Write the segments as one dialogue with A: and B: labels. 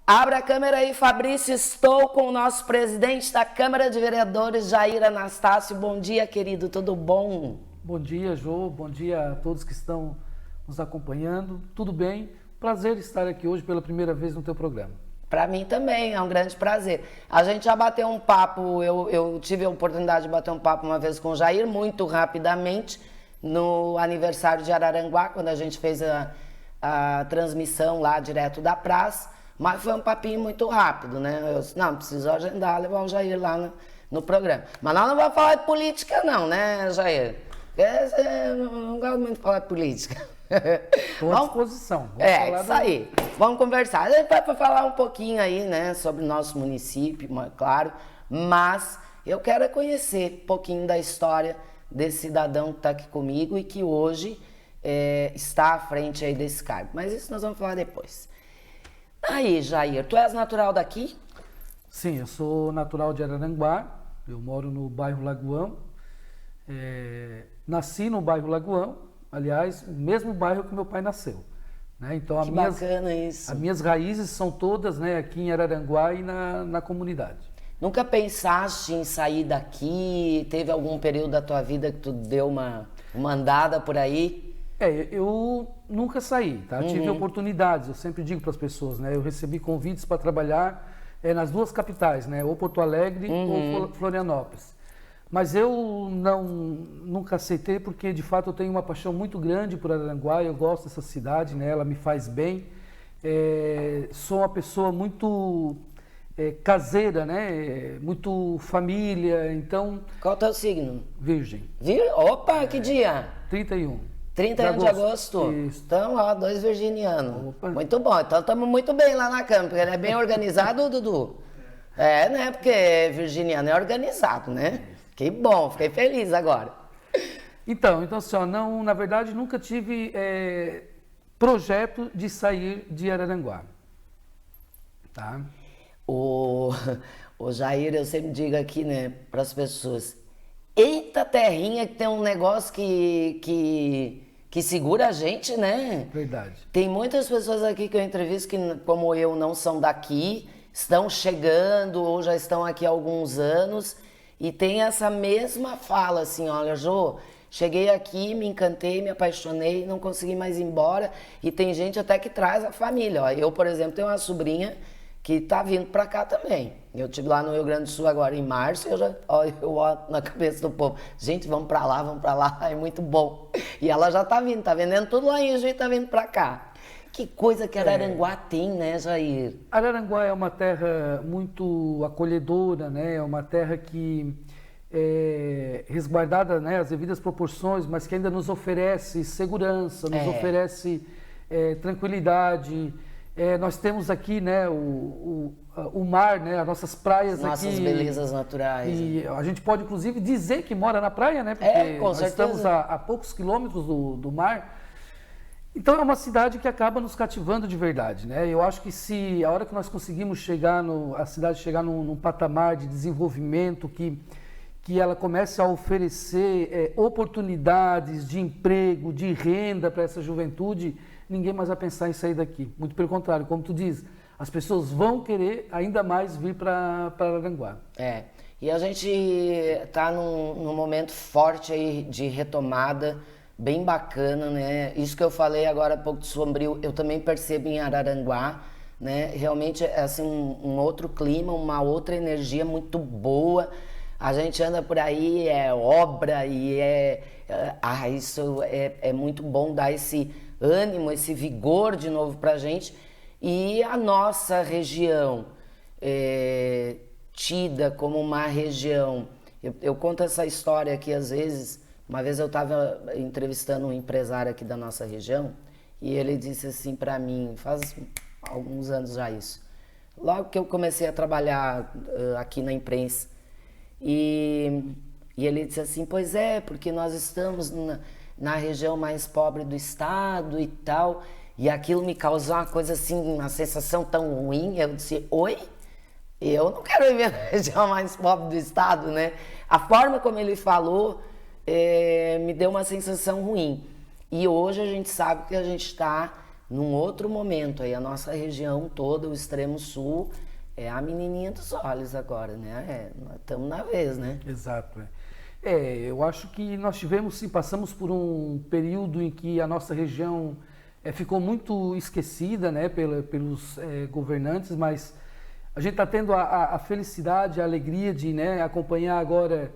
A: Abra a câmera aí, Fabrício. Estou com o nosso presidente da Câmara de Vereadores, Jair Anastácio. Bom dia, querido. Tudo bom?
B: Bom dia, Jô. Bom dia a todos que estão nos acompanhando. Tudo bem? Prazer estar aqui hoje pela primeira vez no teu programa.
A: Para mim também, é um grande prazer. A gente já bateu um papo, eu tive a oportunidade de bater um papo uma vez com o Jair, muito rapidamente, no aniversário de Araranguá, quando a gente fez a transmissão lá direto da praça. Mas foi um papinho muito rápido, né? Eu disse, não, preciso agendar, levar o Jair lá no programa. Mas nós não vamos falar de política não, né, Jair? Eu não gosto muito de falar de política.
B: Estou à disposição.
A: Isso aí. Vamos conversar. A gente vai falar um pouquinho aí, né, sobre o nosso município, claro. Mas eu quero conhecer um pouquinho da história desse cidadão que está aqui comigo e que hoje está à frente aí desse cargo. Mas isso nós vamos falar depois. Aí, Jair, tu és natural daqui?
B: Sim, eu sou natural de Araranguá, eu moro no bairro Lagoão, nasci no bairro Lagoão, aliás, o mesmo bairro que meu pai nasceu. Né? Então,
A: bacana isso.
B: As minhas raízes são todas, né, aqui em Araranguá e na comunidade.
A: Nunca pensaste em sair daqui? Teve algum período da tua vida que tu deu uma andada por aí?
B: Eu nunca saí, tá? Tive oportunidades, eu sempre digo para as pessoas, né? Eu recebi convites para trabalhar nas duas capitais, né? Ou Porto Alegre ou Florianópolis. Mas eu nunca aceitei porque, de fato, eu tenho uma paixão muito grande por Araranguá, eu gosto dessa cidade, né? Ela me faz bem. Sou uma pessoa muito caseira, né? Muito família, então...
A: Qual é o teu signo?
B: Virgem.
A: Opa, que dia?
B: 31.
A: 31 de agosto?
B: Isso.
A: Então, ó, 2 virginianos.
B: Opa.
A: Muito bom. Então, estamos muito bem lá na Câmara, porque ele é bem organizado, Dudu. Né? Porque virginiano é organizado, né? Que bom, fiquei feliz agora.
B: Então assim, ó, na verdade, nunca tive projeto de sair de Araranguá. Tá?
A: O Jair, eu sempre digo aqui, né, para as pessoas, eita terrinha que tem um negócio que segura a gente, né?
B: Verdade.
A: Tem muitas pessoas aqui que eu entrevisto que, como eu, não são daqui, estão chegando ou já estão aqui há alguns anos e tem essa mesma fala assim, olha, Jô, cheguei aqui, me encantei, me apaixonei, não consegui mais ir embora e tem gente até que traz a família. Ó. Eu, por exemplo, tenho uma sobrinha que tá vindo pra cá também. Eu estive lá no Rio Grande do Sul agora em março e eu olho na cabeça do povo. Gente, vamos pra lá, é muito bom. E ela já tá vindo, tá vendendo tudo lá em Juiz e tá vindo pra cá. Que coisa que Araranguá tem, né, Jair?
B: Araranguá é uma terra muito acolhedora, né? É uma terra que é resguardada, né, as devidas proporções, mas que ainda nos oferece segurança, nos oferece tranquilidade. Nós temos aqui, né, o mar, né, as nossas praias
A: Nossas
B: aqui.
A: Belezas naturais.
B: E a gente pode, inclusive, dizer que mora na praia, né? Porque
A: com
B: nós
A: certeza.
B: estamos a poucos quilômetros do mar. Então, é uma cidade que acaba nos cativando de verdade, né? Eu acho que se a hora que nós conseguimos a cidade chegar num patamar de desenvolvimento que ela comece a oferecer oportunidades de emprego, de renda para essa juventude, ninguém mais vai pensar em sair daqui. Muito pelo contrário, como tu diz, as pessoas vão querer ainda mais vir para Araranguá.
A: E a gente está num momento forte aí de retomada, bem bacana, né? Isso que eu falei agora há pouco de Sombrio, eu também percebo em Araranguá, né? Realmente é assim, um outro clima, uma outra energia muito boa. A gente anda por aí, é obra e isso é muito bom dar esse ânimo, esse vigor de novo pra gente. E a nossa região tida como uma região... Eu conto essa história aqui às vezes. Uma vez eu estava entrevistando um empresário aqui da nossa região e ele disse assim para mim, faz alguns anos já isso, logo que eu comecei a trabalhar aqui na imprensa, e ele disse assim, pois é, porque nós estamos na região mais pobre do estado e tal, e aquilo me causou uma coisa assim, uma sensação tão ruim. Eu disse, oi? Eu não quero viver na região mais pobre do estado, né? A forma como ele falou me deu uma sensação ruim. E hoje a gente sabe que a gente está num outro momento. Aí a nossa região toda, o extremo sul, é a menininha dos olhos agora, né? Nós estamos na vez, né?
B: Exato. Eu acho que nós tivemos, sim, passamos por um período em que a nossa região ficou muito esquecida, né, pelos governantes, mas a gente está tendo a felicidade, a alegria de, né, acompanhar agora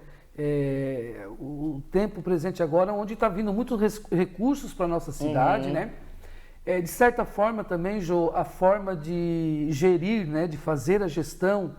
B: o tempo presente agora, onde está vindo muitos recursos para a nossa cidade, né? De certa forma também, Jô, a forma de gerir, né, de fazer a gestão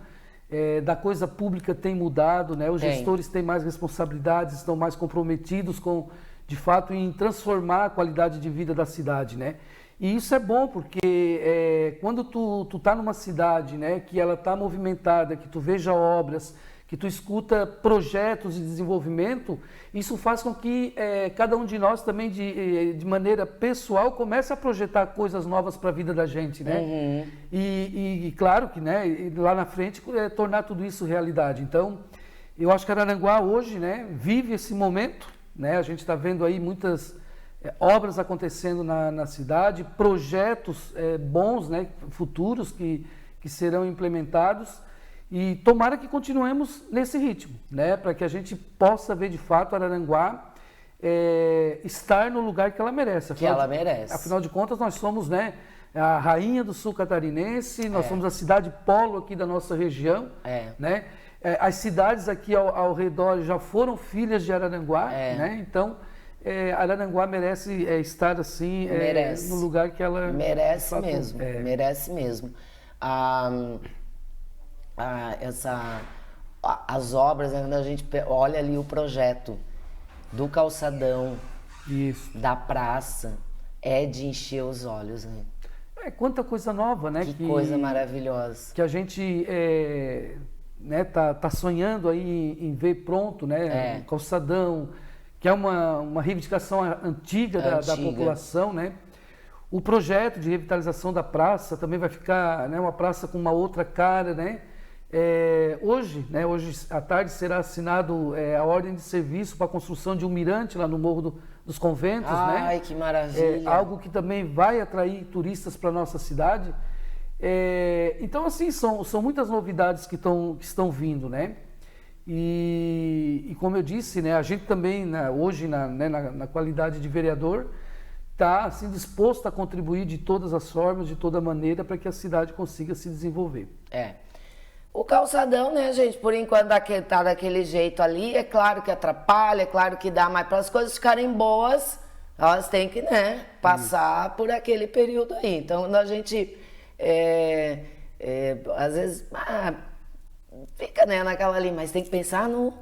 B: da coisa pública tem mudado, né? Os gestores têm mais responsabilidades, estão mais comprometidos com, de fato, em transformar a qualidade de vida da cidade, né? E isso é bom porque quando tu tá numa cidade, né, que ela tá movimentada, que tu veja obras, que tu escuta projetos de desenvolvimento, isso faz com que cada um de nós também, de maneira pessoal, comece a projetar coisas novas para a vida da gente, né? E claro que, né, lá na frente, tornar tudo isso realidade. Então, eu acho que Araranguá hoje, né, vive esse momento, né? A gente está vendo aí muitas obras acontecendo na cidade, projetos bons, né, futuros que serão implementados. E tomara que continuemos nesse ritmo, né? Para que a gente possa ver de fato Araranguá estar no lugar que ela merece. Afinal de contas, nós somos, né, a rainha do sul catarinense, nós somos a cidade polo aqui da nossa região, né? As cidades aqui ao redor já foram filhas de Araranguá, né? Então, Araranguá merece estar assim no lugar que ela
A: merece mesmo, merece mesmo. As obras, né, quando a gente olha ali o projeto do calçadão, da praça, é de encher os olhos, né?
B: Quanta coisa nova, né?
A: Que coisa maravilhosa.
B: Que a gente né, tá sonhando aí em ver pronto, né? Calçadão, que é uma reivindicação antiga da população, né? O projeto de revitalização da praça também vai ficar, né, uma praça com uma outra cara, né? Hoje à tarde será assinado a ordem de serviço para a construção de um mirante lá no Morro dos Conventos, né?
A: Ai, que maravilha!
B: Algo que também vai atrair turistas para a nossa cidade. Então, assim, são muitas novidades que estão vindo, né? E como eu disse, né, a gente também, hoje, na qualidade de vereador, está assim, disposto a contribuir de todas as formas, de toda maneira, para que a cidade consiga se desenvolver.
A: O calçadão, né, gente, por enquanto tá daquele jeito ali, é claro que atrapalha, é claro que dá, mas para as coisas ficarem boas, elas têm que, né, passar por aquele período aí. Então, quando a gente, às vezes, fica, né, naquela ali, mas tem que pensar no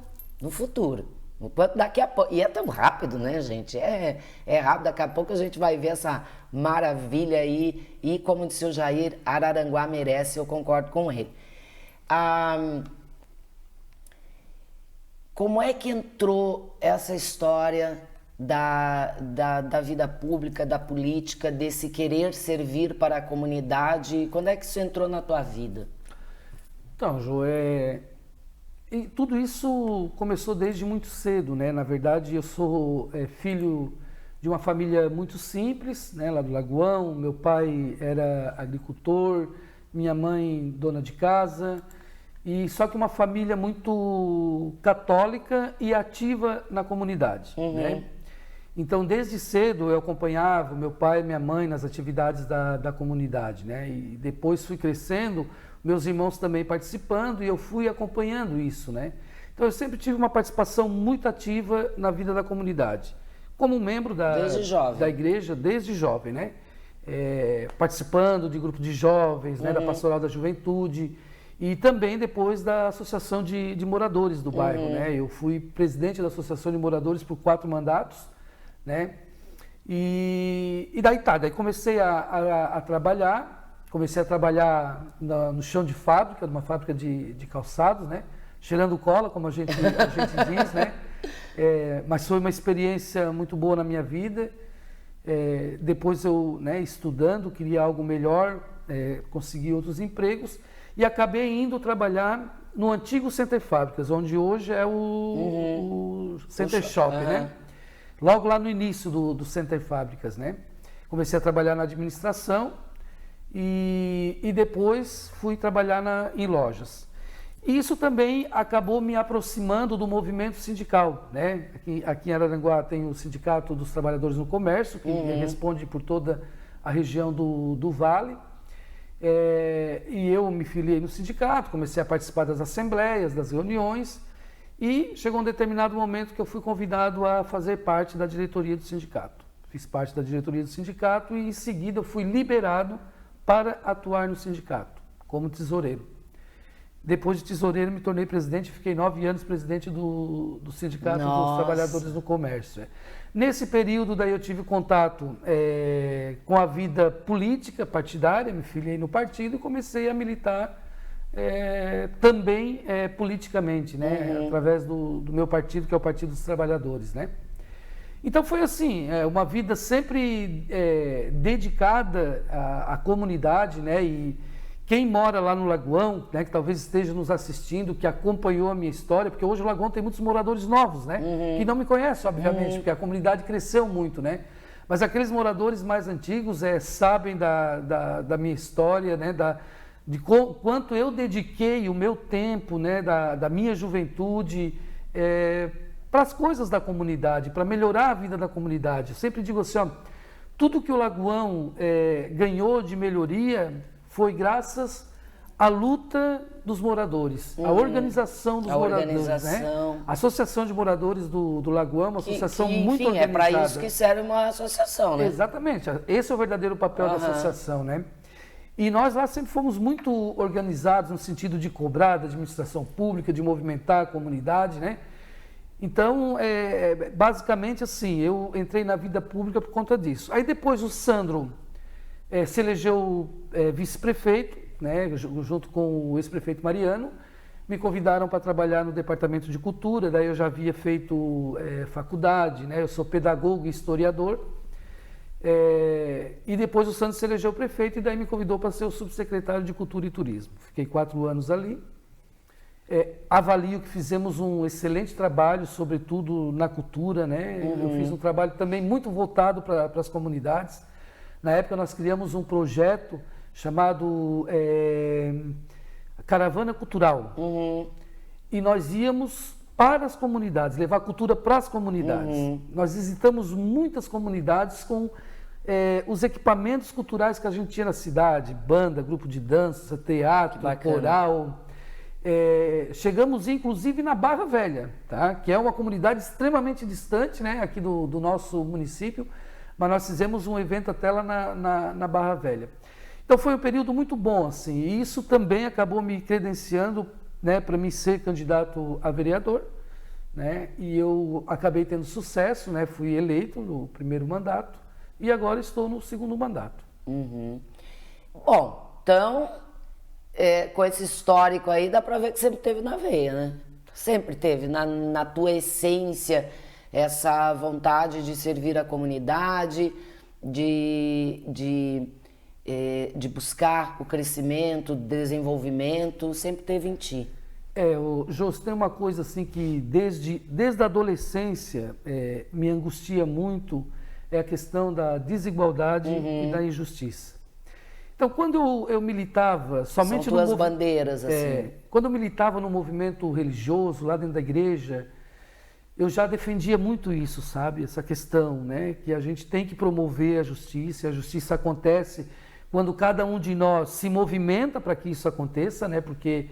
A: futuro. Enquanto daqui a pouco, e é tão rápido, né, gente? É rápido, daqui a pouco a gente vai ver essa maravilha aí, e como disse o Jair, Araranguá merece, eu concordo com ele. Como é que entrou essa história da vida pública, da política, desse querer servir para a comunidade? Quando é que isso entrou na tua vida?
B: Então, Jô, e tudo isso começou desde muito cedo, né? Na verdade, eu sou filho de uma família muito simples, né? Lá do Lagoão. Meu pai era agricultor, minha mãe dona de casa, e só que uma família muito católica e ativa na comunidade, né? Então, desde cedo eu acompanhava meu pai e minha mãe nas atividades da comunidade, né? E depois fui crescendo, meus irmãos também participando, e eu fui acompanhando isso, né? Então, eu sempre tive uma participação muito ativa na vida da comunidade, como membro da igreja desde jovem, né? Participando de grupo de jovens, né? Da Pastoral da Juventude, e também depois da Associação de Moradores do bairro, né? Eu fui presidente da Associação de Moradores por 4 mandatos, né? E daí comecei a trabalhar. Comecei a trabalhar no chão de fábrica, numa fábrica de calçados, né? Cheirando cola, como a gente diz, né? Mas foi uma experiência muito boa na minha vida. Depois eu, né, estudando, queria algo melhor, consegui outros empregos e acabei indo trabalhar no antigo Center Fábricas, onde hoje é o Center Shop, né? Logo lá no início do Center Fábricas, né? Comecei a trabalhar na administração e depois fui trabalhar em lojas. Isso também acabou me aproximando do movimento sindical, né? Aqui em Araranguá tem o Sindicato dos Trabalhadores no Comércio, que responde por toda a região do Vale. E eu me filiei no sindicato, comecei a participar das assembleias, das reuniões, e chegou um determinado momento que eu fui convidado a fazer parte da diretoria do sindicato. Fiz parte da diretoria do sindicato e, em seguida, eu fui liberado para atuar no sindicato, como tesoureiro. Depois de tesoureiro, me tornei presidente, fiquei 9 anos presidente do Sindicato dos Trabalhadores do Comércio. Nesse período, daí eu tive contato com a vida política partidária, me filiei no partido e comecei a militar também politicamente, né? Através do meu partido, que é o Partido dos Trabalhadores, né? Então foi assim, uma vida sempre dedicada à comunidade, né? E quem mora lá no Lagoão, né, que talvez esteja nos assistindo, que acompanhou a minha história, porque hoje o Lagoão tem muitos moradores novos, né? Que não me conhecem, obviamente, porque a comunidade cresceu muito, né? Mas aqueles moradores mais antigos sabem da minha história, né? De quanto eu dediquei o meu tempo, né? Da minha juventude para as coisas da comunidade, para melhorar a vida da comunidade. Eu sempre digo assim, ó, tudo que o Lagoão ganhou de melhoria foi graças à luta dos moradores, à organização dos moradores, né? A Associação de Moradores do Lagoão, uma associação muito organizada.
A: É para isso que serve uma associação, né?
B: Exatamente, esse é o verdadeiro papel da associação, né? E nós lá sempre fomos muito organizados no sentido de cobrar da administração pública, de movimentar a comunidade, né? Então, basicamente assim, eu entrei na vida pública por conta disso. Aí depois o Sandro se elegeu vice-prefeito, né, junto com o ex-prefeito Mariano. Me convidaram para trabalhar no Departamento de Cultura, daí eu já havia feito faculdade, né, eu sou pedagogo e historiador. E depois o Sandro se elegeu prefeito e daí me convidou para ser o subsecretário de Cultura e Turismo. Fiquei 4 anos ali. Avalio que fizemos um excelente trabalho, sobretudo na cultura, né? Eu fiz um trabalho também muito voltado para as comunidades. Na época nós criamos um projeto chamado Caravana Cultural. E nós íamos para as comunidades, levar cultura para as comunidades. Nós visitamos muitas comunidades com os equipamentos culturais que a gente tinha na cidade, banda, grupo de dança, teatro, coral. Chegamos inclusive na Barra Velha, tá? Que é uma comunidade extremamente distante, né? Aqui do nosso município, mas nós fizemos um evento até lá na Barra Velha. Então foi um período muito bom, assim, e isso também acabou me credenciando, né, para mim ser candidato a vereador, né? E eu acabei tendo sucesso, né? Fui eleito no primeiro mandato e agora estou no segundo mandato.
A: Bom, então, com esse histórico aí, dá para ver que sempre teve na veia, né? Sempre teve na tua essência essa vontade de servir a comunidade, de buscar o crescimento, o desenvolvimento, sempre teve em ti.
B: Jô, tem uma coisa assim que desde a adolescência me angustia muito, é a questão da desigualdade e da injustiça. Então, quando eu militava somente
A: São tuas bandeiras, assim.
B: Quando eu militava no movimento religioso, lá dentro da igreja, eu já defendia muito isso, sabe? Essa questão, né? Que a gente tem que promover a justiça acontece quando cada um de nós se movimenta para que isso aconteça, né? Porque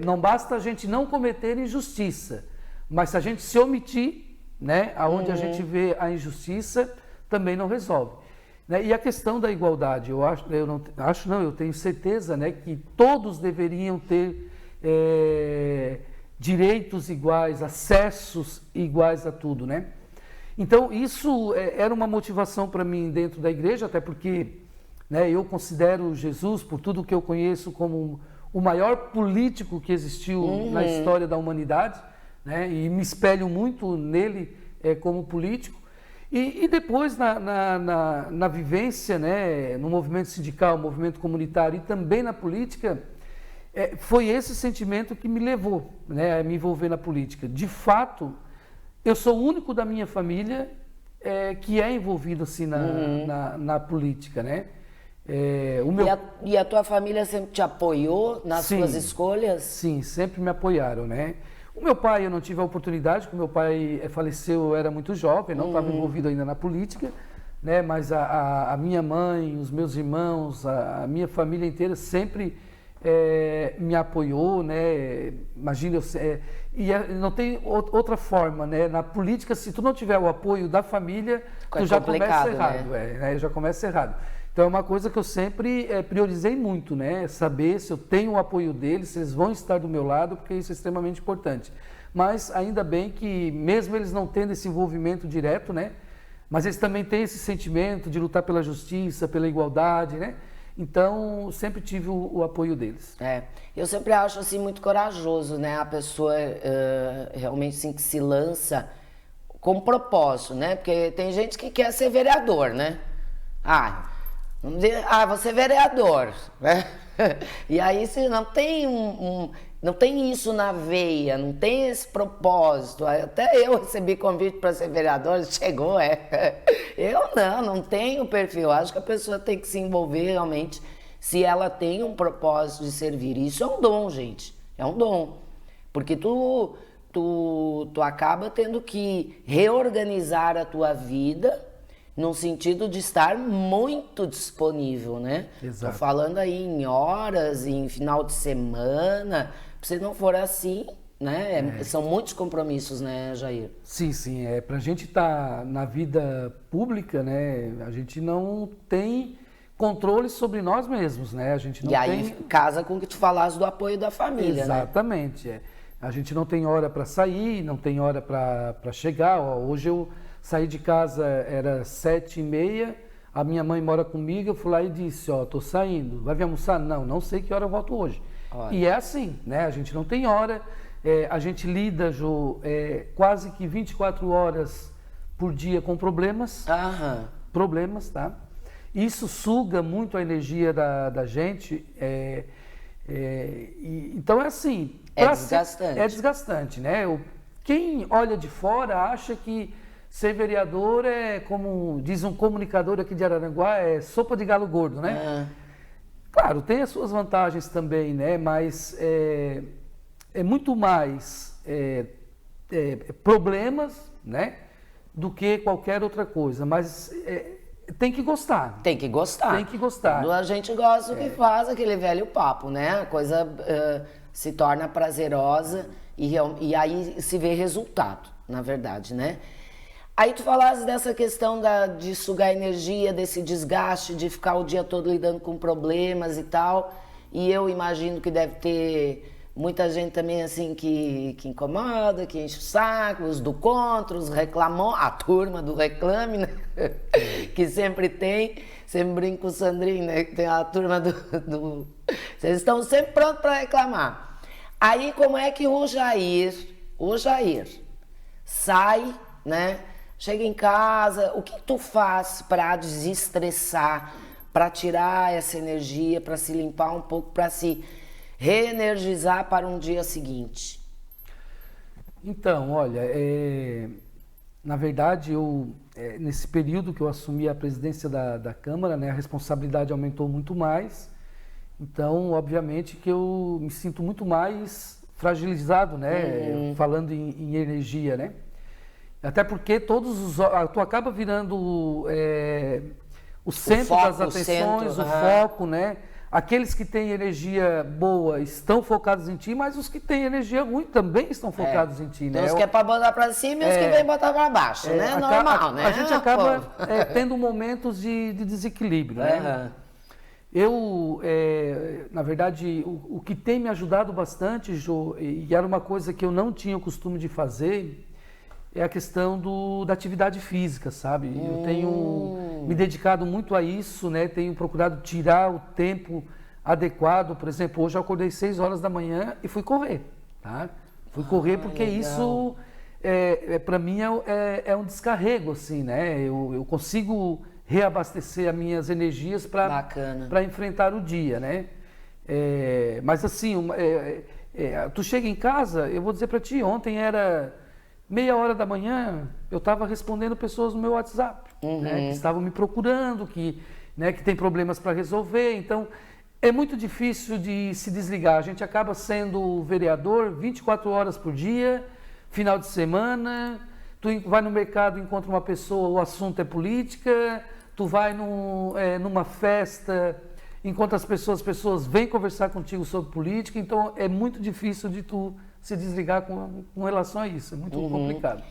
B: não basta a gente não cometer injustiça, mas se a gente se omitir, né? Aonde a gente vê a injustiça, também não resolve. Né? E a questão da igualdade, eu tenho certeza, né, que todos deveriam ter direitos iguais, acessos iguais a tudo, né? Então isso era uma motivação para mim dentro da igreja, até porque, né, eu considero Jesus, por tudo que eu conheço, como o maior político que existiu na história da humanidade, né? E me espelho muito nele como político. E depois na vivência, né, no movimento sindical, movimento comunitário e também na política, foi esse sentimento que me levou, né, a me envolver na política. De fato, eu sou o único da minha família que é envolvido assim na política, né?
A: E a tua família sempre te apoiou nas suas escolhas?
B: Sim, sempre me apoiaram, né? O meu pai, eu não tive a oportunidade, porque o meu pai faleceu, eu era muito jovem, não estava envolvido ainda na política, né? Mas a minha mãe, os meus irmãos, a minha família inteira sempre me apoiou, né? Imagina, não tem outra forma, né? Na política, se tu não tiver o apoio da família, tu já começa errado, né? Já começa errado. Então é uma coisa que eu sempre priorizei muito, né? Saber se eu tenho o apoio deles, se eles vão estar do meu lado, porque isso é extremamente importante. Mas ainda bem que, mesmo eles não tendo esse envolvimento direto, né? Mas eles também têm esse sentimento de lutar pela justiça, pela igualdade, né? Então, sempre tive o apoio deles.
A: Eu sempre acho assim muito corajoso, né? A pessoa realmente assim, que se lança com propósito, né? Porque tem gente que quer ser vereador, né? Vou ser vereador, né? E aí se não tem não tem isso na veia, não tem esse propósito. Até eu recebi convite para ser vereador, chegou, Eu não tenho perfil. Acho que a pessoa tem que se envolver realmente se ela tem um propósito de servir. Isso é um dom, gente. É um dom. Porque tu acaba tendo que reorganizar a tua vida no sentido de estar muito disponível, né?
B: Exato.
A: Tô falando aí em horas, em final de semana. Se não for assim, né? São muitos compromissos, né, Jair?
B: Sim. Pra gente estar na vida pública, né? A gente não tem controle sobre nós mesmos, né? A gente não
A: aí casa com o que tu falaste do apoio da família,
B: Exatamente,
A: né?
B: A gente não tem hora para sair, não tem hora para chegar. Hoje eu saí de casa, era 7h30, a minha mãe mora comigo, eu fui lá e disse, tô saindo, vai vir almoçar? Não sei que hora eu volto hoje. Olha. E é assim, né? A gente não tem hora, a gente lida, Jô, quase que 24 horas por dia com problemas. Problemas, tá? Isso suga muito a energia da gente. Então é assim.
A: É desgastante.
B: É desgastante, né? Quem olha de fora acha que ser vereador como diz um comunicador aqui de Araranguá, sopa de galo gordo, né? Claro, tem as suas vantagens também, né? Mas é muito mais problemas, né? Do que qualquer outra coisa. Mas tem que gostar.
A: Tem que gostar.
B: Tem que gostar.
A: Quando a gente gosta do que faz, aquele velho papo, né? A coisa se torna prazerosa e aí se vê resultado, na verdade, né? Aí tu falaste dessa questão de sugar energia, desse desgaste, de ficar o dia todo lidando com problemas e tal. E eu imagino que deve ter muita gente também assim que incomoda, que enche o saco, os do contra, os reclamou, a turma do reclame, né? Que sempre tem. Sempre brinco com o Sandrinho, né? Que tem a turma do... Vocês estão sempre prontos para reclamar. Aí como é que o Jair sai, né? Chega em casa, o que tu faz para desestressar, para tirar essa energia, para se limpar um pouco, para se reenergizar para um dia seguinte?
B: Então, olha, na verdade, nesse período que eu assumi a presidência da Câmara, né, a responsabilidade aumentou muito mais. Então, obviamente que eu me sinto muito mais fragilizado, né, falando em energia, né? Até porque tu acaba virando o centro das atenções, o foco, né? Aqueles que têm energia boa estão focados em ti, mas os que têm energia ruim também estão focados em ti, né?
A: Tem os que é para botar para cima e os que vêm botar para baixo, né? Normal, né?
B: A gente acaba tendo momentos de desequilíbrio, né? Eu, na verdade, o que tem me ajudado bastante, Jô, e era uma coisa que eu não tinha o costume de fazer, é a questão da atividade física, sabe? Eu tenho me dedicado muito a isso, né? Tenho procurado tirar o tempo adequado. Por exemplo, hoje eu acordei 6 horas da manhã e fui correr, tá? Fui correr porque legal. Isso, para mim, é um descarrego, assim, né? Eu consigo reabastecer as minhas energias para enfrentar o dia, né? Mas assim, tu chega em casa, eu vou dizer para ti, ontem era meia hora da manhã, eu estava respondendo pessoas no meu WhatsApp, né, que estavam me procurando, que tem problemas para resolver. Então, é muito difícil de se desligar. A gente acaba sendo vereador 24 horas por dia, final de semana, tu vai no mercado, encontra uma pessoa, o assunto é política, tu vai numa festa, encontra as pessoas vêm conversar contigo sobre política, então é muito difícil de tu se desligar com relação a isso, é muito complicado.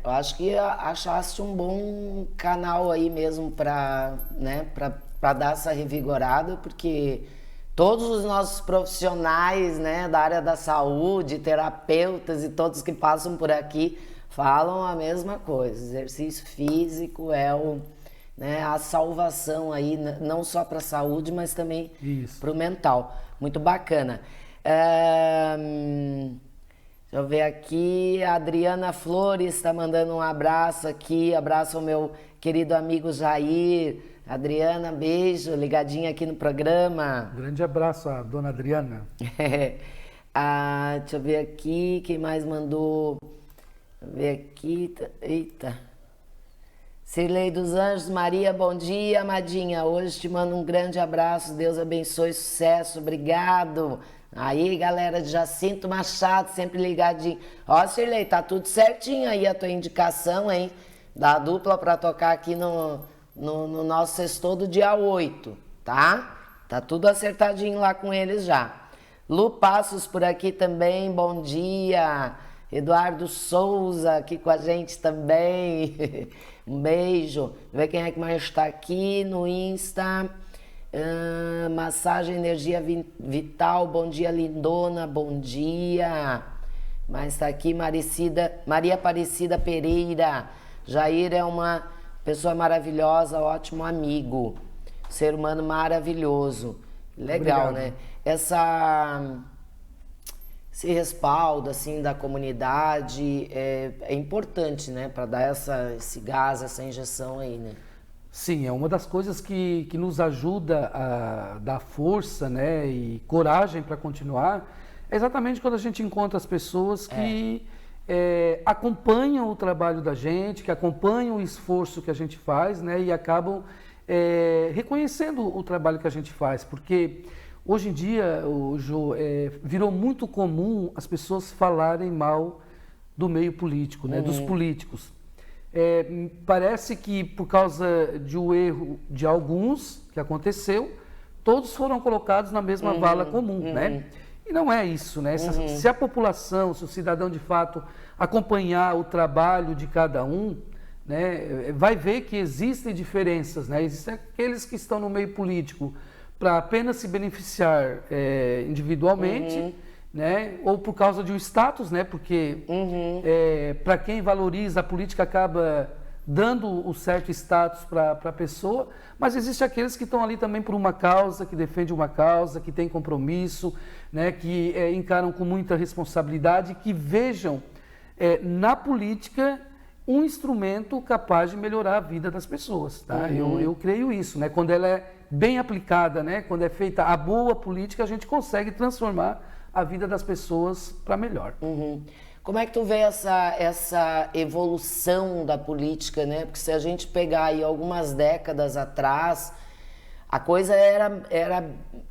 A: Eu acho que achaste um bom canal aí mesmo para dar essa revigorada, porque todos os nossos profissionais, né, da área da saúde, terapeutas e todos que passam por aqui falam a mesma coisa. Exercício físico é a salvação aí, não só para a saúde, mas também para o mental. Muito bacana. Deixa eu ver aqui, a Adriana Flores está mandando um abraço aqui, abraço ao meu querido amigo Jair. Adriana, beijo, ligadinha aqui no programa.
B: Grande abraço à dona Adriana.
A: Deixa eu ver aqui, quem mais mandou? Deixa eu ver aqui, eita. Cirlei dos Anjos, Maria, bom dia, amadinha. Hoje te mando um grande abraço, Deus abençoe, sucesso, obrigado. Aí, galera de Jacinto Machado, sempre ligadinho. Ó, Cirlei, tá tudo certinho aí a tua indicação, hein? Da dupla pra tocar aqui no nosso sextou do dia 8, tá? Tá tudo acertadinho lá com eles já. Lu Passos por aqui também, bom dia. Eduardo Souza aqui com a gente também. Um beijo. Vamos ver quem é que mais está aqui no Insta. Massagem Energia Vital, bom dia, lindona, bom dia. Mas está aqui Maria Aparecida Pereira. Jair é uma pessoa maravilhosa, ótimo amigo, ser humano maravilhoso. Legal, obrigado, né? Esse respaldo assim da comunidade é importante, né? Para dar esse gás, essa injeção aí, né?
B: Sim, é uma das coisas que nos ajuda a dar força, né, e coragem para continuar, é exatamente quando a gente encontra as pessoas que acompanham o trabalho da gente, que acompanham o esforço que a gente faz, né, e acabam reconhecendo o trabalho que a gente faz, porque hoje em dia, virou muito comum as pessoas falarem mal do meio político, né, dos políticos. Parece que por causa de um erro de alguns que aconteceu, todos foram colocados na mesma vala comum, né? E não é isso, né? Se a população, se o cidadão de fato acompanhar o trabalho de cada um, né, vai ver que existem diferenças, né? Existem aqueles que estão no meio político para apenas se beneficiar individualmente, né? Ou por causa de um status, né? Porque para quem valoriza a política acaba dando o certo status para a pessoa, mas existe aqueles que estão ali também por uma causa, que defende uma causa, que tem compromisso, né? Que encaram com muita responsabilidade, que vejam na política um instrumento capaz de melhorar a vida das pessoas, tá? Eu creio isso, né? Quando ela é bem aplicada, né? Quando é feita a boa política, a gente consegue transformar a vida das pessoas para melhor.
A: Como é que tu vê essa evolução da política, né? Porque se a gente pegar aí algumas décadas atrás, a coisa era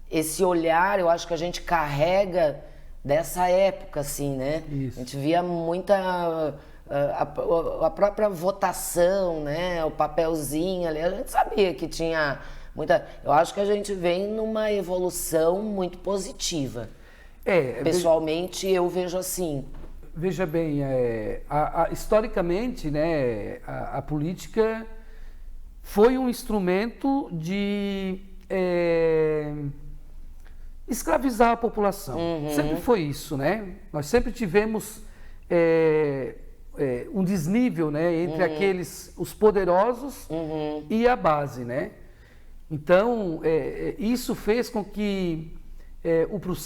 A: esse olhar, eu acho que a gente carrega dessa época, assim, né?
B: Isso.
A: A gente via muita... A própria votação, né? O papelzinho ali, a gente sabia que tinha muita... Eu acho que a gente vem numa evolução muito positiva. Pessoalmente, eu vejo assim.
B: Veja bem, historicamente, né, a política foi um instrumento de escravizar a população. Sempre foi isso, né? Nós sempre tivemos um desnível, né, entre os poderosos e a base, né? Então, isso fez com que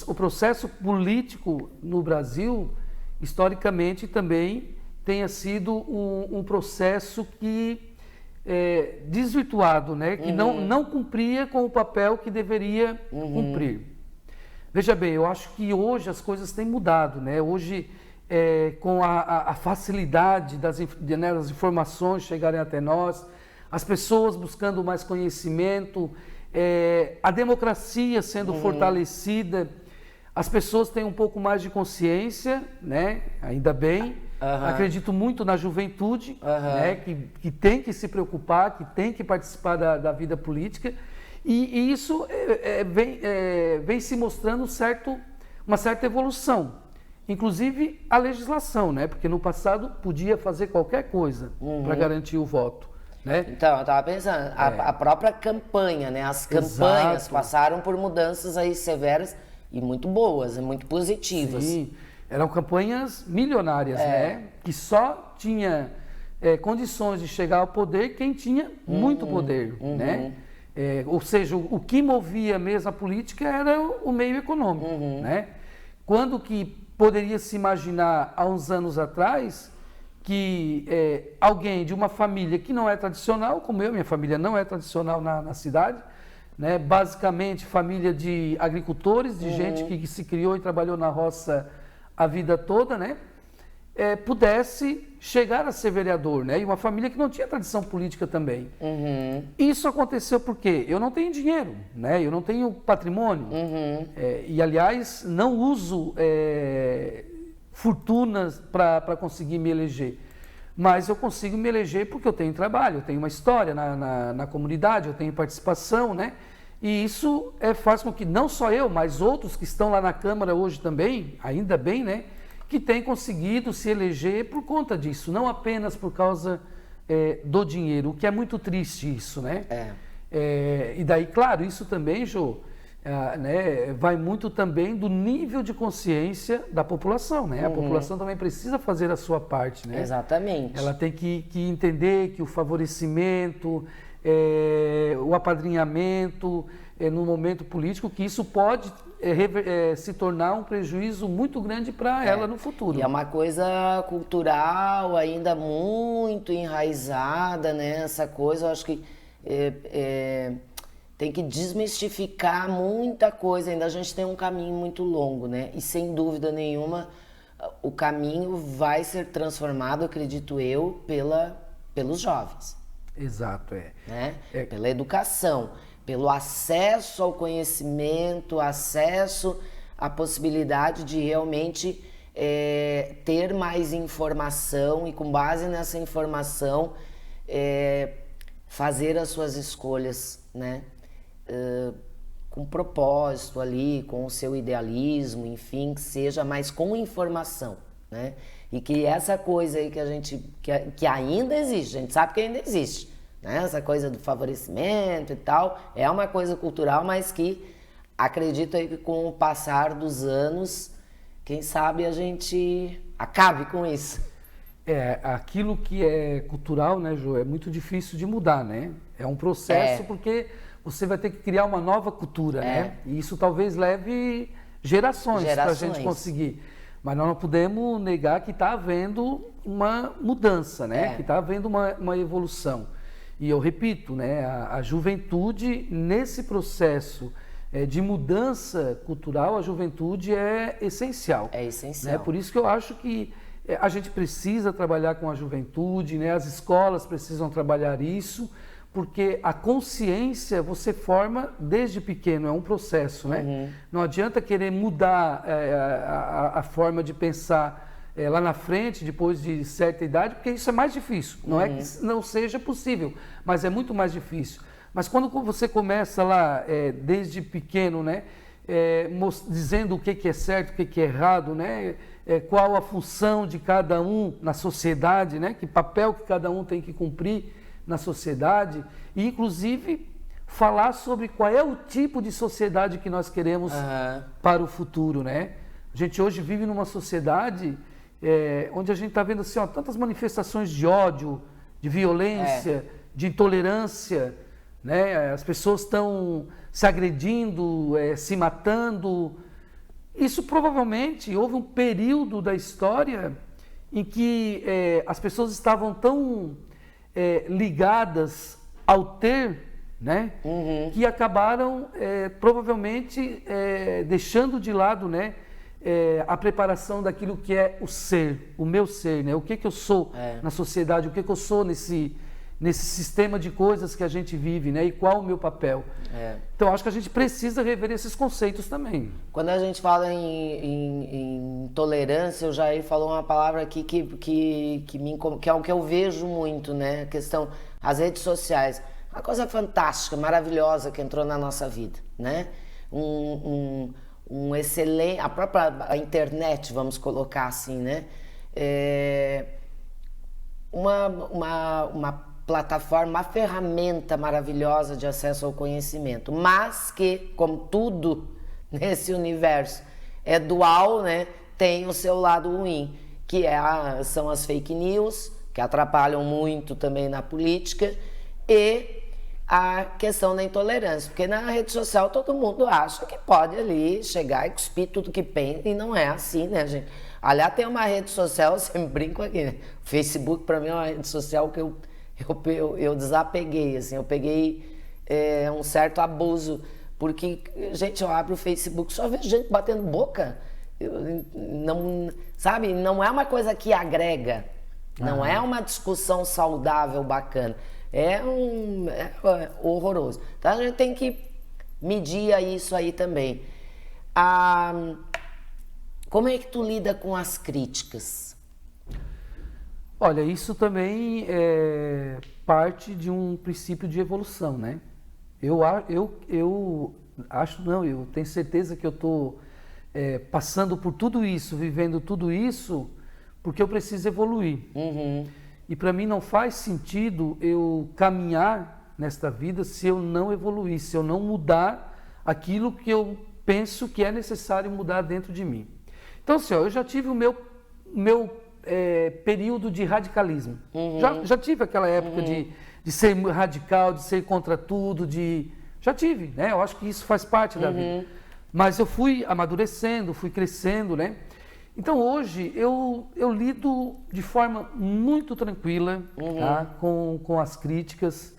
B: o processo político no Brasil, historicamente, também tenha sido um processo que desvirtuado, né? Que não cumpria com o papel que deveria cumprir. Veja bem, eu acho que hoje as coisas têm mudado, né? Hoje com a facilidade das informações chegarem até nós, as pessoas buscando mais conhecimento, a democracia sendo fortalecida, as pessoas têm um pouco mais de consciência, né? Ainda bem. Acredito muito na juventude, né? Que tem que se preocupar, que tem que participar da vida política, e isso vem se mostrando uma certa evolução, inclusive a legislação, né? Porque no passado podia fazer qualquer coisa para garantir o voto. Né?
A: Então, eu estava pensando, a própria campanha, né? As campanhas passaram por mudanças aí severas e muito boas, e muito positivas.
B: Sim, eram campanhas milionárias, né? Que só tinha condições de chegar ao poder quem tinha muito poder, né? Ou seja, o que movia mesmo a política era o meio econômico, né? Quando que poderia se imaginar há uns anos atrás que alguém de uma família que não é tradicional, como minha família não é tradicional na cidade, né? Basicamente família de agricultores, de gente que se criou e trabalhou na roça a vida toda, né? Pudesse chegar a ser vereador, né? E uma família que não tinha tradição política também. Isso aconteceu porque eu não tenho dinheiro, né? Eu não tenho patrimônio. E, aliás, não uso fortunas para conseguir me eleger. Mas eu consigo me eleger porque eu tenho trabalho, eu tenho uma história na comunidade, eu tenho participação, né? E isso faz com que não só eu, mas outros que estão lá na Câmara hoje também, ainda bem, né? Que têm conseguido se eleger por conta disso, não apenas por causa do dinheiro, o que é muito triste isso, né? E daí, claro, isso também, Jô, né, vai muito também do nível de consciência da população, né? A população também precisa fazer a sua parte, né?
A: Exatamente.
B: Ela tem que entender que o favorecimento, o apadrinhamento no momento político, que isso pode se tornar um prejuízo muito grande para ela no futuro.
A: E é uma coisa cultural ainda muito enraizada, né? Essa coisa, eu acho que tem que desmistificar muita coisa, ainda a gente tem um caminho muito longo, né? E sem dúvida nenhuma, o caminho vai ser transformado, acredito eu, pelos jovens.
B: Exato,
A: né? Pela educação, pelo acesso ao conhecimento, acesso à possibilidade de realmente ter mais informação e, com base nessa informação, fazer as suas escolhas, né? Com propósito ali, com o seu idealismo, enfim, que seja mais com informação, né? E que essa coisa aí que ainda existe, a gente sabe que ainda existe, né? Essa coisa do favorecimento e tal, é uma coisa cultural, mas que acredito aí que com o passar dos anos, quem sabe a gente acabe com isso.
B: Aquilo que é cultural, né, Jô, é muito difícil de mudar, né? É um processo porque você vai ter que criar uma nova cultura, né? E isso talvez leve gerações para a gente conseguir. Mas nós não podemos negar que está havendo uma mudança, né? Que está havendo uma evolução. E eu repito, né? A juventude, nesse processo de mudança cultural, a juventude é essencial.
A: É essencial.
B: Né? Por isso que eu acho que a gente precisa trabalhar com a juventude, né? As escolas precisam trabalhar isso, porque a consciência você forma desde pequeno, é um processo, né? Não adianta querer mudar a forma de pensar lá na frente, depois de certa idade, porque isso é mais difícil. Não é que não seja possível, mas é muito mais difícil. Mas quando você começa lá, desde pequeno, né? Dizendo o que é certo, o que é errado, né? Qual a função de cada um na sociedade, né? Que papel que cada um tem que cumprir na sociedade, e inclusive falar sobre qual é o tipo de sociedade que nós queremos para o futuro, né? A gente hoje vive numa sociedade onde a gente está vendo assim, tantas manifestações de ódio, de violência, de intolerância, né? As pessoas estão se agredindo, se matando. Isso provavelmente houve um período da história em que as pessoas estavam tão ligadas ao ter, né? Que acabaram provavelmente deixando de lado, né? a preparação daquilo que é o ser, o meu ser, né? O que eu sou na sociedade, o que eu sou nesse sistema de coisas que a gente vive, né? E qual o meu papel. Então, acho que a gente precisa rever esses conceitos também.
A: Quando a gente fala em tolerância, o Jair falou uma palavra aqui que é o que eu vejo muito, né? A questão, as redes sociais. Uma coisa fantástica, maravilhosa que entrou na nossa vida, né? Um excelente... A própria internet, vamos colocar assim, né? Uma plataforma, uma ferramenta maravilhosa de acesso ao conhecimento, mas que, como tudo nesse universo é dual, né, tem o seu lado ruim, que são as fake news, que atrapalham muito também na política, e a questão da intolerância, porque na rede social todo mundo acha que pode ali chegar e cuspir tudo que pensa, e não é assim, né, gente? Aliás, tem uma rede social, eu sempre brinco aqui, né? O Facebook para mim é uma rede social que eu desapeguei, assim, eu peguei um certo abuso, porque, gente, eu abro o Facebook, só vejo gente batendo boca, sabe, não é uma coisa que agrega, não é uma discussão saudável, bacana, é horroroso. Então a gente tem que medir isso aí também. Como é que tu lida com as críticas?
B: Olha, isso também é parte de um princípio de evolução, né? Eu tenho certeza que eu estou passando por tudo isso, vivendo tudo isso, porque eu preciso evoluir. E para mim não faz sentido eu caminhar nesta vida se eu não evoluir, se eu não mudar aquilo que eu penso que é necessário mudar dentro de mim. Então, assim, eu já tive o meu período de radicalismo. Já tive aquela época de ser radical, de ser contra tudo, já tive, né? Eu acho que isso faz parte da vida. Mas eu fui amadurecendo, fui crescendo, né? Então hoje eu lido de forma muito tranquila, tá? com as críticas.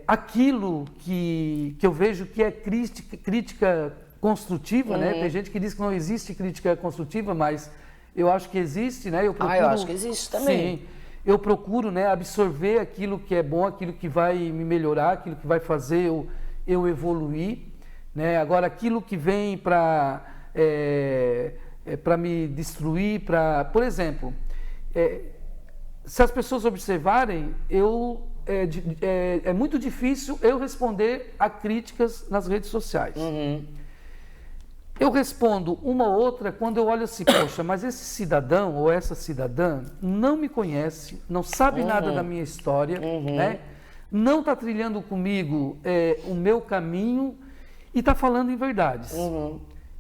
B: Aquilo que eu vejo que é crítica construtiva, né? Tem gente que diz que não existe crítica construtiva, mas eu acho que existe, né?
A: Eu acho que existe também.
B: Sim, eu procuro, né, absorver aquilo que é bom, aquilo que vai me melhorar, aquilo que vai fazer eu evoluir, né? Agora, aquilo que vem para me destruir, por exemplo, se as pessoas observarem, é muito difícil eu responder a críticas nas redes sociais. Eu respondo uma ou outra quando eu olho assim, poxa, mas esse cidadão ou essa cidadã não me conhece, não sabe nada da minha história, né? Não está trilhando comigo o meu caminho e está falando em verdades.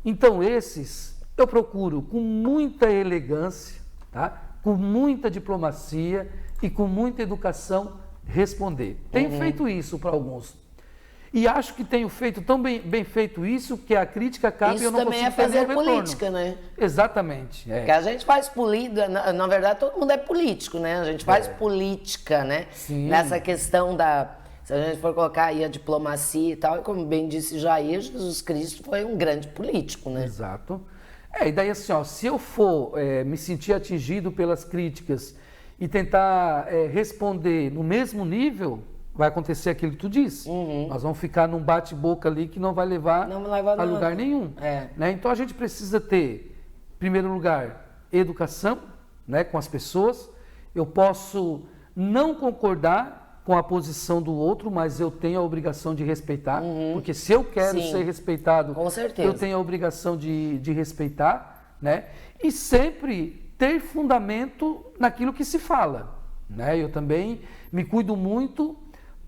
B: Então esses eu procuro com muita elegância, tá? Com muita diplomacia e com muita educação responder. Tenho feito isso para alguns. E acho que tenho feito tão bem feito isso que a crítica cabe e eu não consigo ter nenhum retorno. Isso também é fazer política, né? Exatamente.
A: Porque a gente faz política, na verdade todo mundo é político, né? A gente faz política, né?
B: Sim.
A: Nessa questão se a gente for colocar aí a diplomacia e tal, e como bem disse Jair, Jesus Cristo foi um grande político, né?
B: Exato. E daí assim, ó, se eu for me sentir atingido pelas críticas e tentar responder no mesmo nível, vai acontecer aquilo que tu disse. Nós vamos ficar num bate-boca ali que não vai levar a lugar nenhum. Né? Então a gente precisa ter, em primeiro lugar, educação, né, com as pessoas. Eu posso não concordar com a posição do outro, mas eu tenho a obrigação de respeitar, porque se eu quero ser respeitado,
A: com certeza,
B: eu tenho a obrigação de respeitar, né? E sempre ter fundamento naquilo que se fala, né? Eu também me cuido muito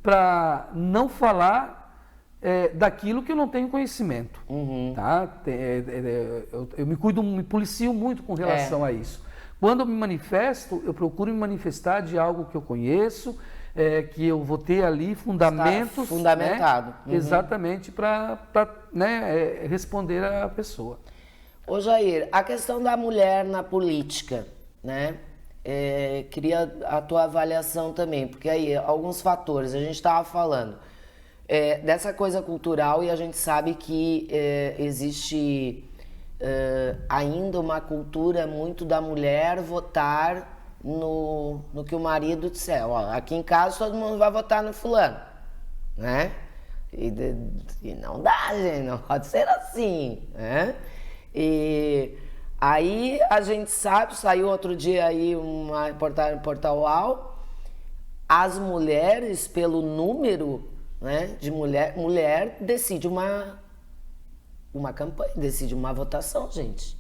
B: para não falar daquilo que eu não tenho conhecimento, tá? Eu me policio muito com relação a isso. Quando eu me manifesto, eu procuro me manifestar de algo que eu conheço, que eu vou ter ali fundamentos,
A: fundamentado,
B: né? Exatamente para responder à pessoa.
A: Ô Jair, a questão da mulher na política, né? Queria a tua avaliação também, porque aí alguns fatores, a gente estava falando dessa coisa cultural e a gente sabe que existe ainda uma cultura muito da mulher votar no que o marido disser. Ó, aqui em casa todo mundo vai votar no fulano, né? E não dá, gente, não pode ser assim, né? E aí a gente sabe, saiu outro dia aí uma reportagem no Portal UOL, as mulheres, pelo número, né, de mulher decide uma campanha, decide uma votação, gente.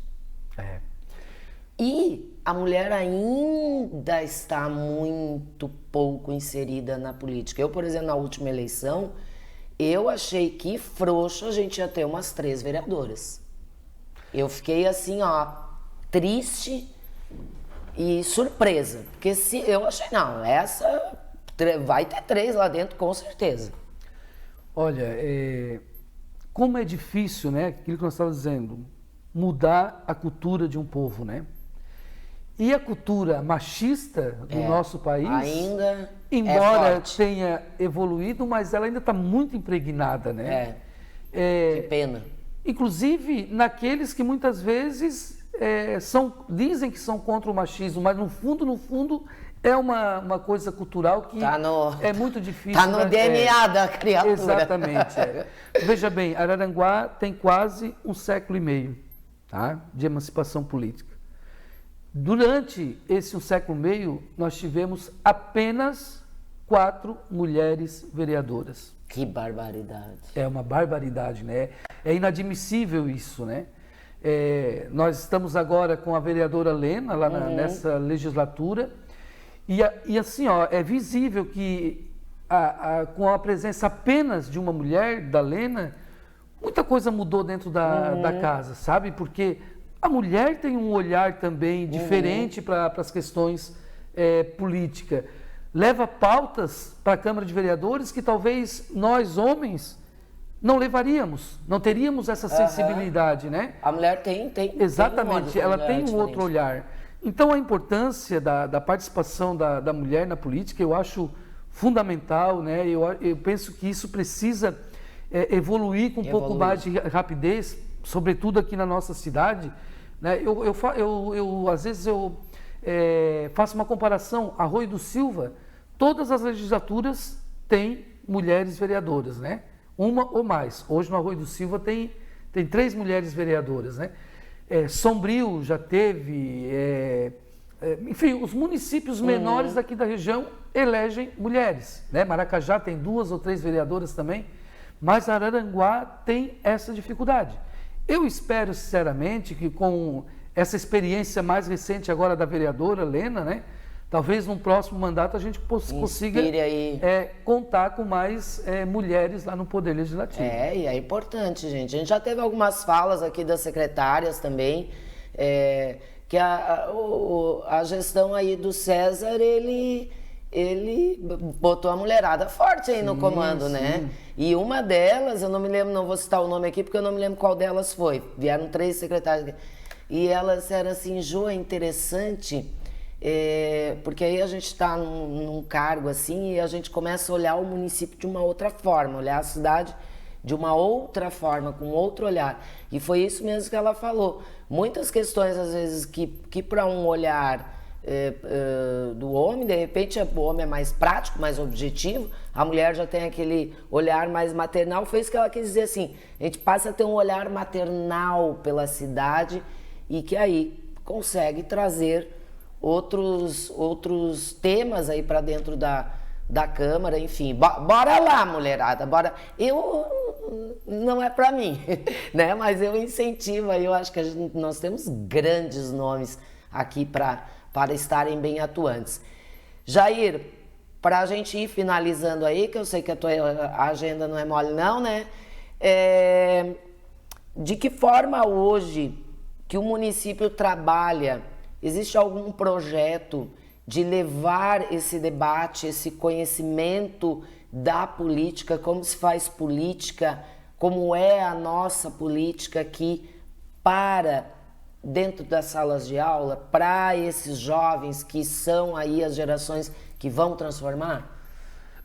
A: E a mulher ainda está muito pouco inserida na política. Eu, por exemplo, na última eleição, eu achei que frouxo a gente ia ter umas 3 vereadoras. Eu fiquei assim, ó, triste e surpresa. Porque se eu achei, não, essa vai ter 3 lá dentro, com certeza.
B: Olha, como é difícil, né, aquilo que nós estávamos dizendo, mudar a cultura de um povo, né? E a cultura machista do nosso país,
A: ainda
B: embora tenha evoluído, mas ela ainda está muito impregnada, né?
A: Que pena.
B: Inclusive naqueles que muitas vezes dizem que são contra o machismo, mas no fundo é uma coisa cultural que é muito difícil.
A: Está no DNA da criatura.
B: Exatamente. Veja bem, Araranguá tem quase 1 século e meio, tá, de emancipação política. Durante esse 1 século e meio, nós tivemos apenas 4 mulheres vereadoras.
A: Que barbaridade.
B: É uma barbaridade, né? É inadmissível isso, né? Nós estamos agora com a vereadora Lena, lá nessa legislatura, e assim, ó, é visível que com a presença apenas de uma mulher, da Lena, muita coisa mudou dentro da casa, sabe? Porque a mulher tem um olhar também diferente para as questões políticas. Leva pautas para a Câmara de Vereadores que talvez nós, homens, não levaríamos, não teríamos essa sensibilidade, né?
A: A mulher tem.
B: Exatamente, ela tem um outro olhar. Então, a importância da participação da mulher na política, eu acho fundamental, né? Eu penso que isso precisa evoluir com um pouco mais de rapidez, sobretudo aqui na nossa cidade, né? Às vezes eu faço uma comparação. Arroio do Silva, todas as legislaturas têm mulheres vereadoras, né? Uma ou mais. Hoje no Arroio do Silva tem 3 mulheres vereadoras, né? Sombrio já teve, enfim, os municípios menores daqui da região elegem mulheres, né? Maracajá tem 2 ou 3 vereadoras também, mas Araranguá tem essa dificuldade. Eu espero, sinceramente, que com essa experiência mais recente agora da vereadora Lena, né? Talvez num próximo mandato a gente consiga contar com mais mulheres lá no Poder Legislativo.
A: E é importante, gente. A gente já teve algumas falas aqui das secretárias também, que a gestão aí do César, ele botou a mulherada forte aí no comando, né? E uma delas, eu não me lembro, não vou citar o nome aqui, porque eu não me lembro qual delas foi. Vieram 3 secretárias. E elas eram assim, Jô, é interessante, porque aí a gente está num cargo assim e a gente começa a olhar o município de uma outra forma, olhar a cidade de uma outra forma, com outro olhar. E foi isso mesmo que ela falou. Muitas questões, às vezes, que para um olhar do homem, de repente o homem é mais prático, mais objetivo, a mulher já tem aquele olhar mais maternal. Foi isso que ela quis dizer, assim, a gente passa a ter um olhar maternal pela cidade e que aí consegue trazer outros temas aí para dentro da Câmara, enfim. Bora lá, mulherada, bora. Não é para mim, né? Mas eu incentivo aí, eu acho que nós temos grandes nomes aqui para estarem bem atuantes. Jair, para a gente ir finalizando aí, que eu sei que a tua agenda não é mole não, né? De que forma hoje que o município trabalha? Existe algum projeto de levar esse debate, esse conhecimento da política, como se faz política, como é a nossa política aqui para dentro das salas de aula, para esses jovens que são aí as gerações que vão transformar?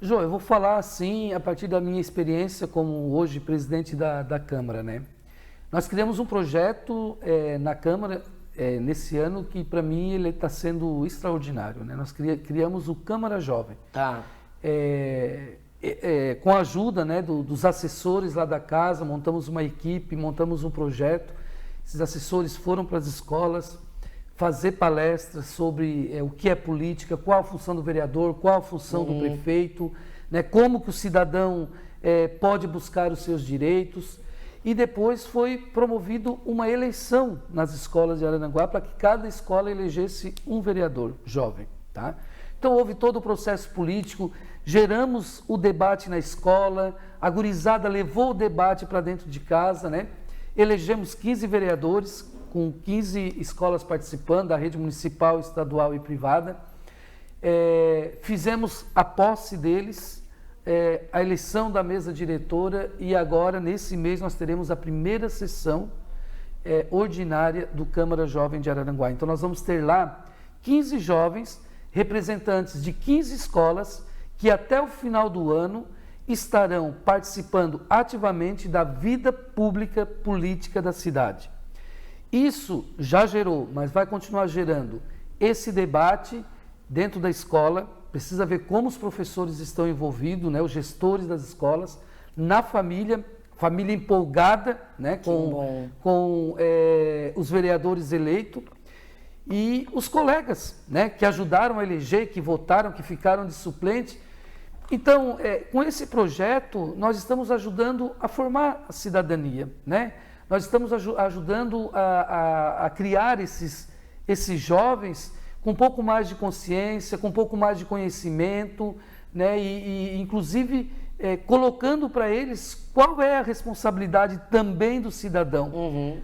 B: Jô, eu vou falar assim a partir da minha experiência como hoje presidente da Câmara, né? Nós criamos um projeto na Câmara nesse ano que, para mim, ele está sendo extraordinário, né? Nós criamos o Câmara Jovem.
A: Tá.
B: Com a ajuda, né, dos assessores lá da casa, montamos uma equipe, montamos um projeto. Esses assessores foram para as escolas fazer palestras sobre o que é política, qual a função do vereador, qual a função do prefeito, né, como que o cidadão pode buscar os seus direitos. E depois foi promovido uma eleição nas escolas de Araranguá para que cada escola elegesse um vereador jovem, tá? Então houve todo o processo político, geramos o debate na escola, a gurizada levou o debate para dentro de casa, né? Elegemos 15 vereadores, com 15 escolas participando, da rede municipal, estadual e privada. Fizemos a posse deles, a eleição da mesa diretora, e agora, nesse mês, nós teremos a primeira sessão ordinária do Câmara Jovem de Araranguá. Então nós vamos ter lá 15 jovens, representantes de 15 escolas, que até o final do ano estarão participando ativamente da vida pública política da cidade. Isso já gerou, mas vai continuar gerando esse debate dentro da escola. Precisa ver como os professores estão envolvidos, né, os gestores das escolas, na família empolgada, né, com os vereadores eleitos, e os colegas, né, que ajudaram a eleger, que votaram, que ficaram de suplente. Então, com esse projeto, nós estamos ajudando a formar a cidadania, né? Nós estamos ajudando a criar esses jovens com um pouco mais de consciência, com um pouco mais de conhecimento, né? E inclusive, colocando para eles qual é a responsabilidade também do cidadão.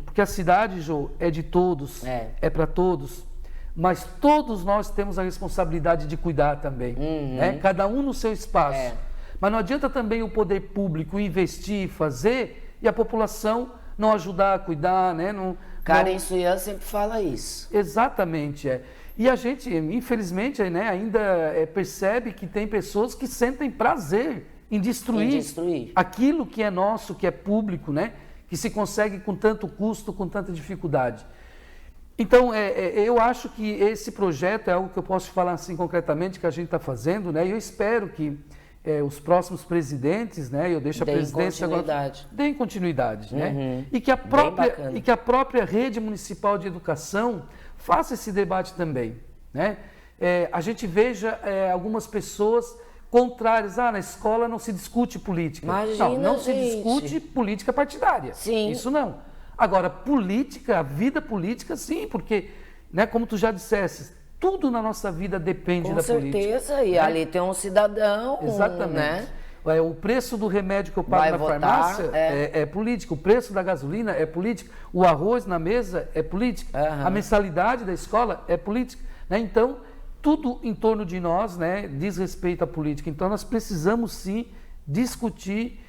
B: Porque a cidade, Jô, é de todos, é para todos. Mas todos nós temos a responsabilidade de cuidar também, né? Cada um no seu espaço. Mas não adianta também o poder público investir, fazer, e a população não ajudar a cuidar, né?
A: Karen Suyan sempre fala isso.
B: Exatamente, E a gente, infelizmente, né, ainda percebe que tem pessoas que sentem prazer em destruir aquilo que é nosso, que é público, né? Que se consegue com tanto custo, com tanta dificuldade. Então, eu acho que esse projeto é algo que eu posso falar assim concretamente que a gente está fazendo, né? E eu espero que os próximos presidentes, né? Eu deixo a presidência agora, deem continuidade, né? E que a própria rede municipal de educação faça esse debate também, né? A gente veja algumas pessoas contrárias, na escola não se discute política.
A: Imagina,
B: não se discute política partidária.
A: Sim.
B: Isso não. Agora, política, a vida política, sim, porque, né, como tu já disseste, tudo na nossa vida depende da política.
A: Com certeza, e ali tem um cidadão,
B: exatamente,
A: né?
B: O preço do remédio que eu pago na farmácia é político, o preço da gasolina é político, o arroz na mesa é político, a mensalidade da escola é política, né? Então, tudo em torno de nós, né, diz respeito à política. Então, nós precisamos, sim, discutir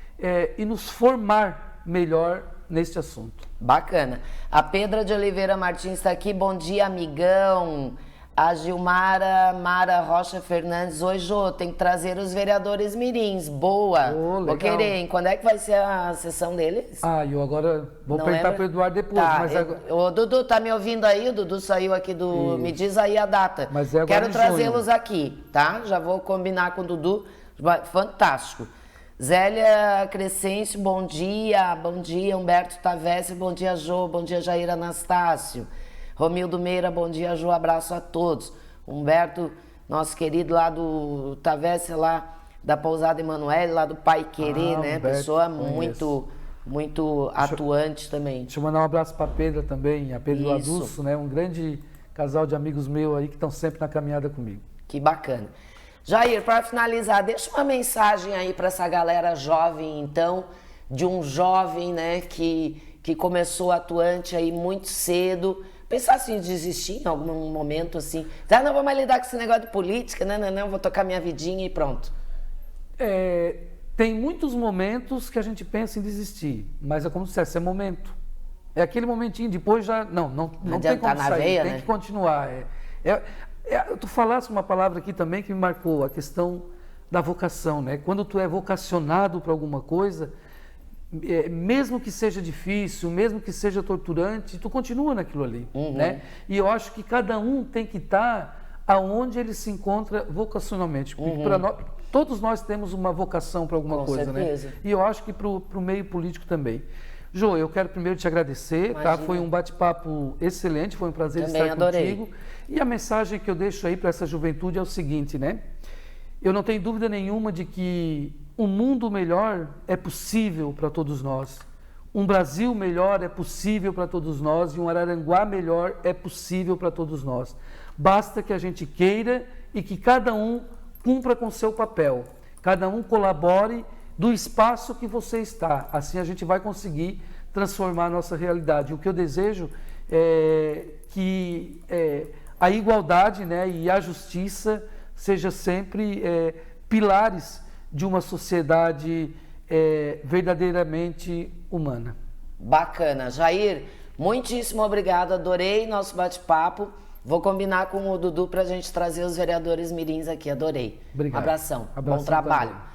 B: e nos formar melhor neste assunto.
A: Bacana. A Pedra de Oliveira Martins está aqui. Bom dia, amigão. A Gilmara Mara Rocha Fernandes. Oi, Jô, tem que trazer os vereadores mirins. Boa. Vou querer, hein? Quando é que vai ser a sessão deles?
B: Eu agora vou perguntar para o Eduardo depois.
A: Tá,
B: mas agora...
A: O Dudu tá me ouvindo aí? O Dudu saiu aqui do... Isso. Me diz aí a data.
B: Mas agora
A: quero trazê-los aqui, tá? Já vou combinar com o Dudu. Fantástico. Zélia Crescêncio, bom dia. Bom dia, Humberto Tavessi, bom dia, Jô. Bom dia, Jair Anastácio. Romildo Meira, bom dia, Jô. Abraço a todos. Humberto, nosso querido lá do Tavessi, lá da Pousada Emanuele, lá do Pai Querer, né?
B: Humberto,
A: pessoa muito atuante também.
B: Deixa eu mandar um abraço para a Pedra também, a Pedro Adusso, né? Um grande casal de amigos meus aí que estão sempre na caminhada comigo.
A: Que bacana. Jair, para finalizar, deixa uma mensagem aí para essa galera jovem, então, de um jovem, né, que começou atuante aí muito cedo. Pensar assim, em desistir em algum momento, assim, não vou mais lidar com esse negócio de política, não, vou tocar minha vidinha e pronto.
B: Tem muitos momentos que a gente pensa em desistir, mas é como se dissesse, é momento. É aquele momentinho, depois já, não tem como sair, tem que continuar. Tu falaste uma palavra aqui também que me marcou, a questão da vocação, né? Quando tu é vocacionado para alguma coisa, mesmo que seja difícil, mesmo que seja torturante, tu continua naquilo ali, né? E eu acho que cada um tem que estar aonde ele se encontra vocacionalmente. Porque todos nós temos uma vocação para alguma coisa,
A: certeza.
B: né? E eu acho que para o meio político também. Jô, eu quero primeiro te agradecer, tá? Foi um bate-papo excelente, foi um prazer
A: Também
B: estar
A: adorei.
B: contigo. E a mensagem que eu deixo aí para essa juventude é o seguinte, né? Eu não tenho dúvida nenhuma de que um mundo melhor é possível para todos nós. Um Brasil melhor é possível para todos nós e um Araranguá melhor é possível para todos nós. Basta que a gente queira e que cada um cumpra com seu papel. Cada um colabore do espaço que você está. Assim a gente vai conseguir transformar a nossa realidade. O que eu desejo é que a igualdade, né, e a justiça seja sempre pilares de uma sociedade verdadeiramente humana.
A: Bacana. Jair, muitíssimo obrigado, adorei nosso bate-papo. Vou combinar com o Dudu para a gente trazer os vereadores mirins aqui, adorei.
B: Obrigado.
A: Abração, bom
B: Abração
A: trabalho.
B: também.